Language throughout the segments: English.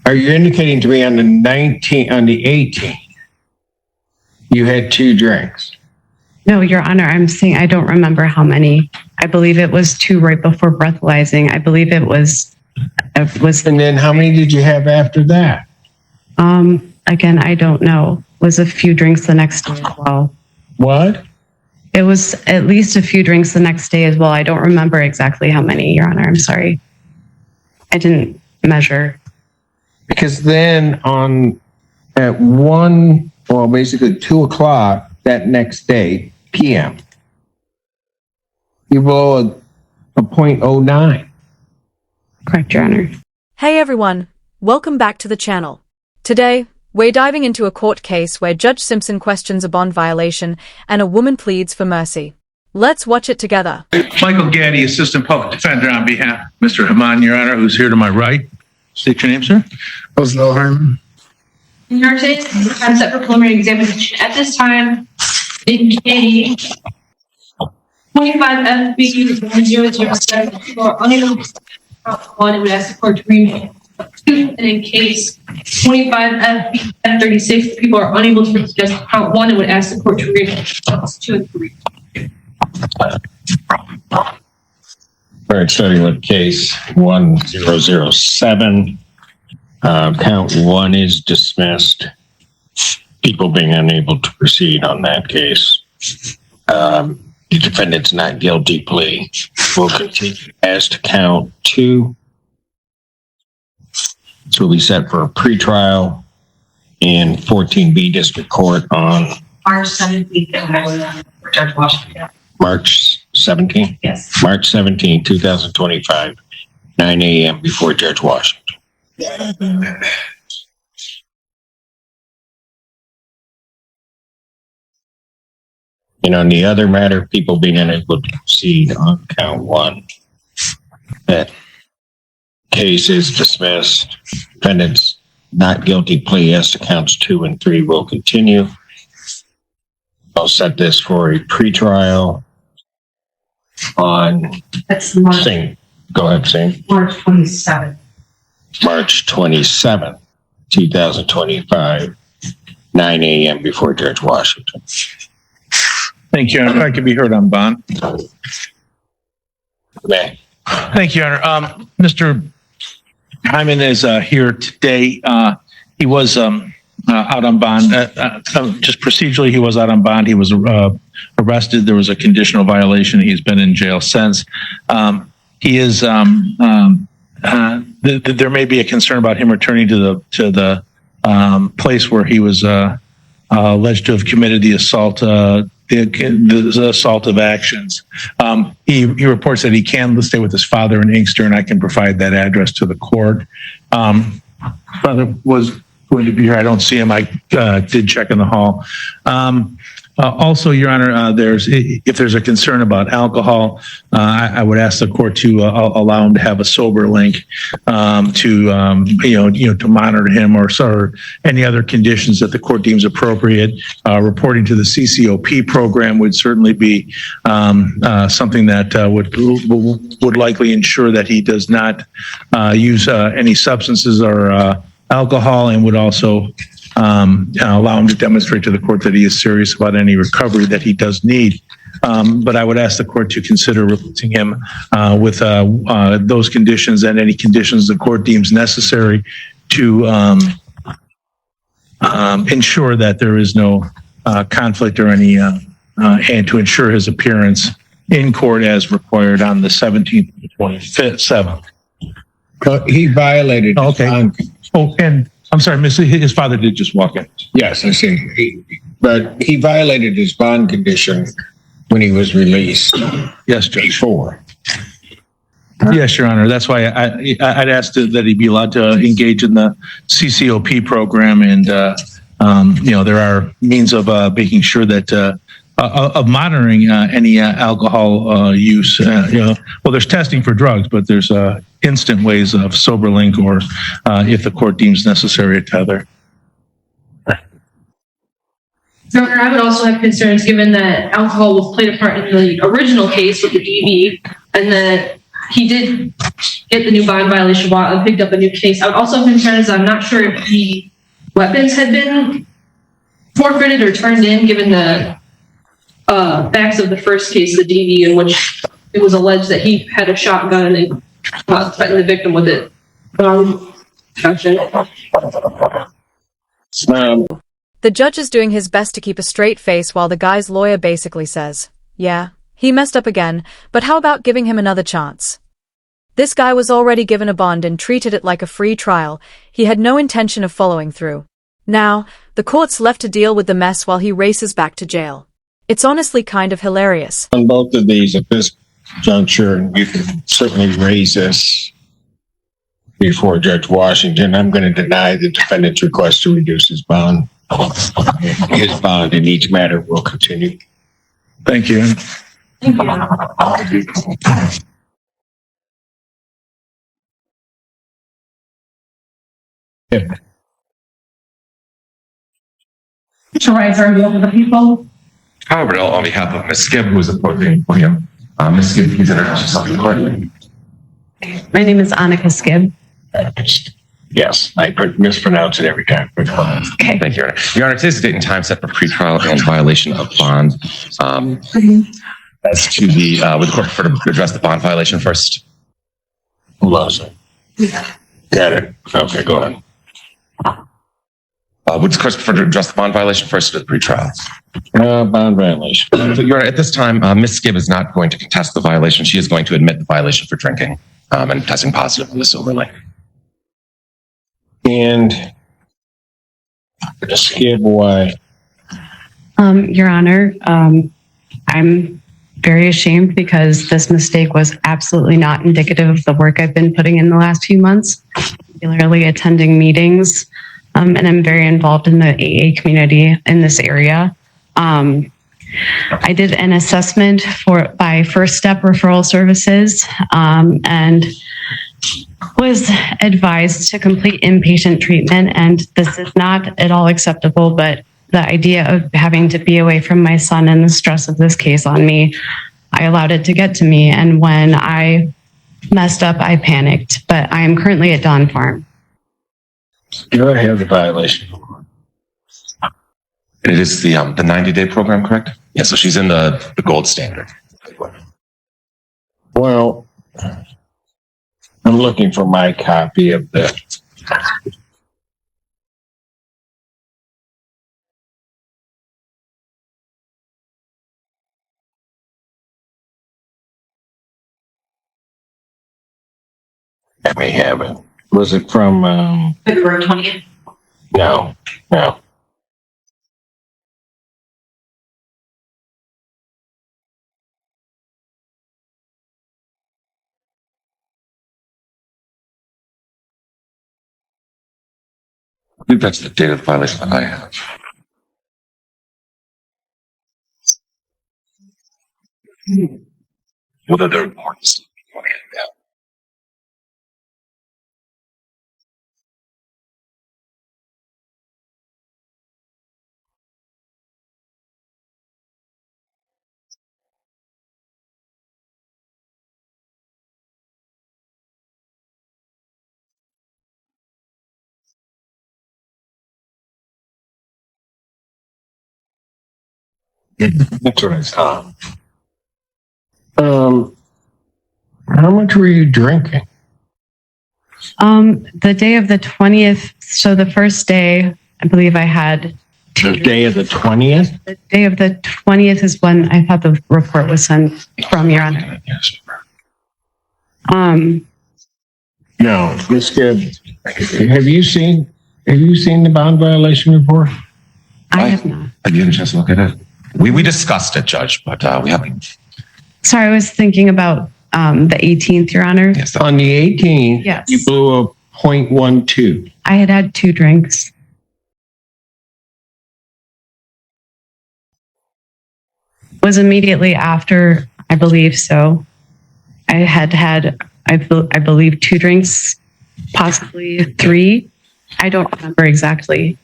Are you indicating to me on the 18th, you had 2 drinks? No, Your Honor, I'm saying I don't remember how many. I believe it was 2 right before breathalyzing. I believe it was. And then how many did you have after that? Again, I don't know. Was a few drinks the next day as well. What? It was at least a few drinks the next day as well. I don't remember exactly how many, Your Honor. I'm sorry. I didn't measure. Because then at basically 2 o'clock that next day, PM, you blow a .09. Correct, Your Honor. Hey everyone, welcome back to the channel. Today, we're diving into a court case where Judge Simpson questions a bond violation and a woman pleads for mercy. Let's watch it together. Michael Gaddy, Assistant Public Defender on behalf of Mr. Haman, Your Honor, who's here to my right. State your name, sir. Oslo Harmon. Nurses, I'm set for preliminary examination. At this time, in case 25 FB 1007, people are unable to one, it would ask the court to remand. 2, and in case 25 FB 36, people are unable to suggest count 1, it would ask the court to remand. 2 and 3. All right, starting with case 1007. Count 1 is dismissed. People being unable to proceed on that case. The defendant's not guilty plea will continue. As to count 2, this will be set for a pretrial in 14B District Court on March 17th, for Judge Washington. March 17th? Yes. March 17, 2025, 9 a.m. before Judge Washington. And on the other matter, people being unable to proceed on count 1, that case is dismissed. Defendant's not guilty plea as to counts 2 and 3 will continue. I'll set this for a pretrial on That's March. Sing. Go ahead, Sing. March 27th. March 27th, 2025, 9 a.m. before Judge Washington. Thank you, Your Honor. I can be heard on bond. May. Thank you, Your Honor. Mr. Hyman is here today. He was out on bond. Just procedurally, he was out on bond. He was arrested. There was a conditional violation. He's been in jail since. He is. There may be a concern about him returning to the place where he was alleged to have committed the assault. The assaultive actions. He reports that he can stay with his father in Inkster, and I can provide that address to the court. Father was going to be here. I don't see him. I did check in the hall. Also, Your Honor, if there's a concern about alcohol, I would ask the court to allow him to have a sober link to monitor him or any other conditions that the court deems appropriate. Reporting to the CCOP program would certainly be something that would likely ensure that he does not use any substances or alcohol, and would also allow him to demonstrate to the court that he is serious about any recovery that he does need. But I would ask the court to consider releasing him with those conditions and any conditions the court deems necessary to ensure that there is no conflict or any, and to ensure his appearance in court as required on the 17th and 27th. He violated. Okay. Oh, and I'm sorry, his father did just walk in. Yes, I see. But he violated his bond condition when he was released. Yes, Judge. Before. Yes, Your Honor. That's why I'd asked that he be allowed to engage in the CCOP program, and there are means of making sure that of monitoring any alcohol use. Well, there's testing for drugs, but there's instant ways of sober link, or if the court deems necessary, a tether. Your Honor, I would also have concerns given that alcohol was played a part in the original case with the DV, and that he did get the new bond violation law and picked up a new case. I would also contend is I'm not sure if the weapons had been forfeited or turned in, given the facts of the first case, the DV, in which it was alleged that he had a shotgun and threatened the victim with it. The judge is doing his best to keep a straight face while the guy's lawyer basically says, yeah, he messed up again, but how about giving him another chance? This guy was already given a bond and treated it like a free trial. He had no intention of following through. Now, the court's left to deal with the mess while he races back to jail. It's honestly kind of hilarious. On both of these at this juncture, you can certainly raise this before Judge Washington. I'm going to deny the defendant's request to reduce his bond. His bond in each matter will continue. Thank you. To rise our bill for the people. However, on behalf of Ms. Skibb, who is opposing William, Ms. Skibb, please introduce yourself to the court. My name is Annika Skibb. Yes, I mispronounce it every time. Okay. Thank you, Your Honor. Your Honor, today's the date and time set for pretrial and violation of bond. As to the, would the court prefer to address the bond violation first? Lost it. Got it. Okay, go ahead. Would the court prefer to address the bond violation first or the pretrial? Bond violation. So, Your Honor, at this time, Ms. Skibb is not going to contest the violation. She is going to admit the violation for drinking and testing positive for this overlay. And Skibb, why? Your Honor, I'm very ashamed because this mistake was absolutely not indicative of the work I've been putting in the last few months, regularly attending meetings, and I'm very involved in the AA community in this area. I did an assessment by First Step Referral Services and was advised to complete inpatient treatment, and this is not at all acceptable, but the idea of having to be away from my son and the stress of this case on me, I allowed it to get to me, and when I messed up, I panicked, but I am currently at Dawn Farm. Do I have the violation? And it is the 90-day program, correct? Yeah, so she's in the gold standard. Well, I'm looking for my copy of the. I may have it. Was it from? February 20th. No. I believe that's the date of the violation that I have. What other reports? That's what I saw. How much were you drinking? The day of the 20th, so the first day, I believe I had The day of the 20th? the day of the 20th is when I thought the report was sent from, Your Honor. Yes. No, Ms. Gibb, have you seen the bond violation report? I have not. Have you had a chance to look at it? We discussed it, Judge, but we haven't. Sorry, I was thinking about the 18th, Your Honor. Yes, On the 18th, Yes. you blew a .12. I had had 2 drinks. Was immediately after, I believe so. I had, I believe, 2 drinks, possibly 3. I don't remember exactly.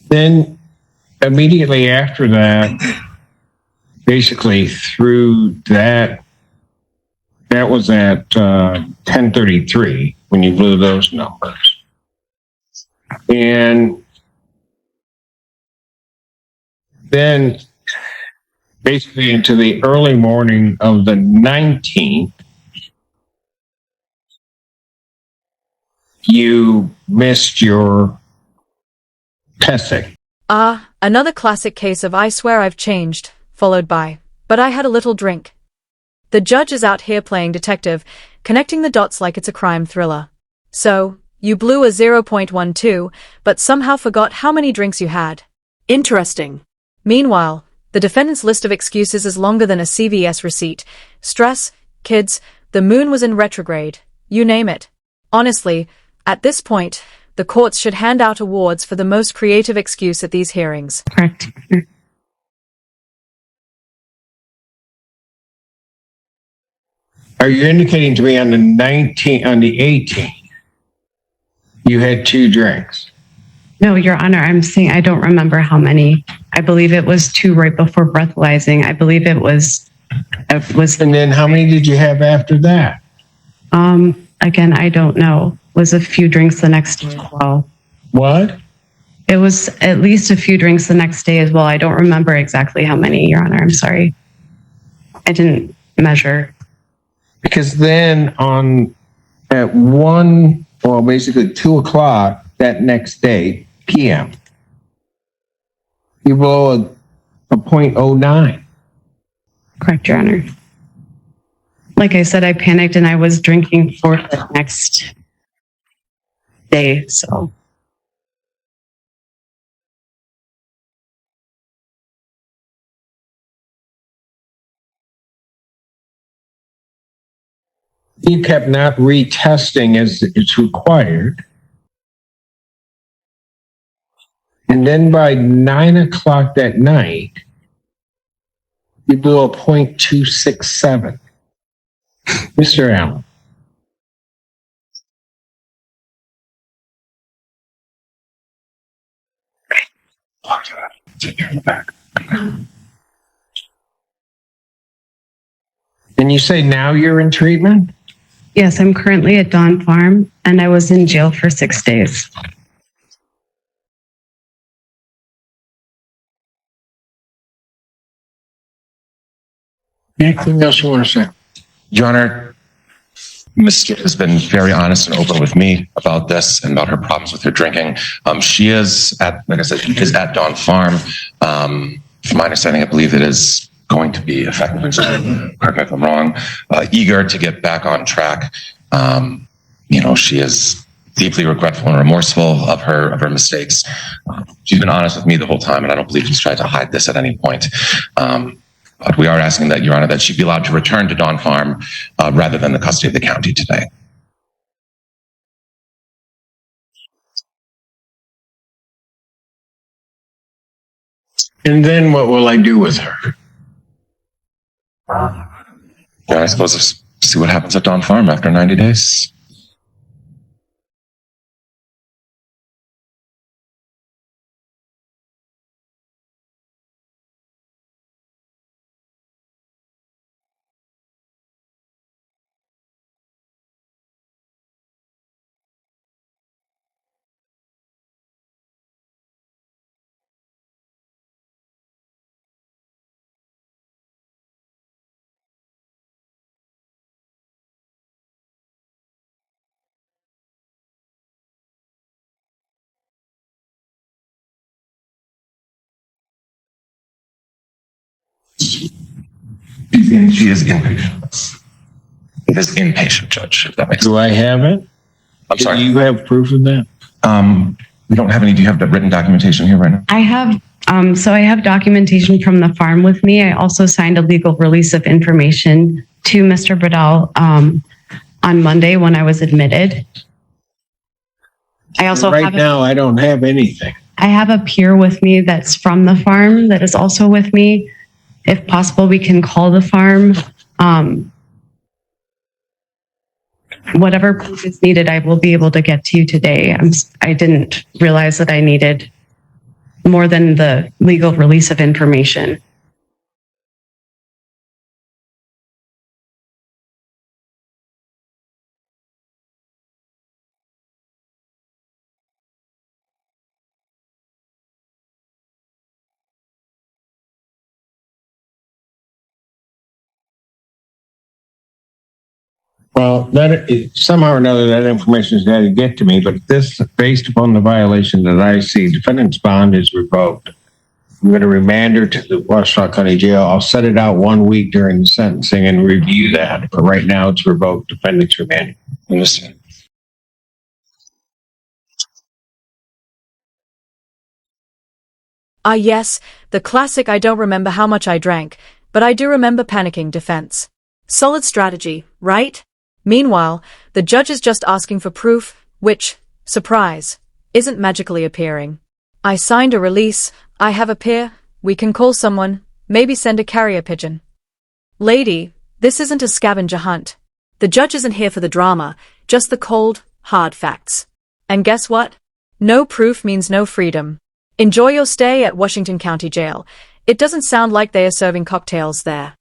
Then immediately after that, basically through that was at 10:33 when you blew those numbers. And then basically into the early morning of the 19th, you missed your testing. Another classic case of I swear I've changed, followed by, but I had a little drink. The judge is out here playing detective, connecting the dots like it's a crime thriller. So, you blew a 0.12, but somehow forgot how many drinks you had. Interesting. Meanwhile, the defendant's list of excuses is longer than a CVS receipt. Stress, kids, the moon was in retrograde, you name it. Honestly, at this point, the courts should hand out awards for the most creative excuse at these hearings. Correct. Are you indicating to me on the 18th, you had 2 drinks? No, Your Honor, I'm saying I don't remember how many. I believe it was 2 right before breathalyzing. I believe it was. And then how many did you have after that? Again, I don't know. Was a few drinks the next day as well. What? It was at least a few drinks the next day as well. I don't remember exactly how many, Your Honor. I'm sorry. I didn't measure. Because then at basically 2 o'clock that next day, PM, you blow a .09. Correct, Your Honor. Like I said, I panicked and I was drinking for the next day, so. You kept not retesting as it's required. And then by 9 o'clock that night, you blew a .267. Mr. Allen. And you say now you're in treatment? Yes, I'm currently at Dawn Farm and I was in jail for 6 days. Anything else you want to say? Your Honor, Ms. Skip has been very honest and open with me about this and about her problems with her drinking. She is like I said, she is at Dawn Farm. From my understanding, I believe it is going to be effective. Correct me if I'm wrong. Eager to get back on track. She is deeply regretful and remorseful of her mistakes. She's been honest with me the whole time, and I don't believe she's tried to hide this at any point. But we are asking that, Your Honor, that she be allowed to return to Dawn Farm rather than the custody of the county today. And then what will I do with her? Yeah, I suppose see what happens at Dawn Farm after 90 days. She is inpatient. It is inpatient, Judge, if that makes sense. Do I have it? I'm sorry. Do you have proof of that? We don't have any. Do you have the written documentation here right now? I have, I have documentation from the farm with me. I also signed a legal release of information to Mr. Bradal on Monday when I was admitted. I also right now, I don't have anything. I have a peer with me that's from the farm that is also with me. If possible, we can call the farm. Whatever proof is needed, I will be able to get to you today. I didn't realize that I needed more than the legal release of information. Well, somehow or another, that information has got to get to me, but this, based upon the violation that I see, defendant's bond is revoked. I'm going to remand her to the Washtenaw County Jail. I'll set it out 1 week during the sentencing and review that. But right now, it's revoked. Defendant's remanded. Understand. Ah, yes, the classic I don't remember how much I drank, but I do remember panicking defense. Solid strategy, right? Meanwhile, the judge is just asking for proof, which, surprise, isn't magically appearing. I signed a release, I have a peer, we can call someone, maybe send a carrier pigeon. Lady, this isn't a scavenger hunt. The judge isn't here for the drama, just the cold, hard facts. And guess what? No proof means no freedom. Enjoy your stay at Washington County Jail. It doesn't sound like they are serving cocktails there.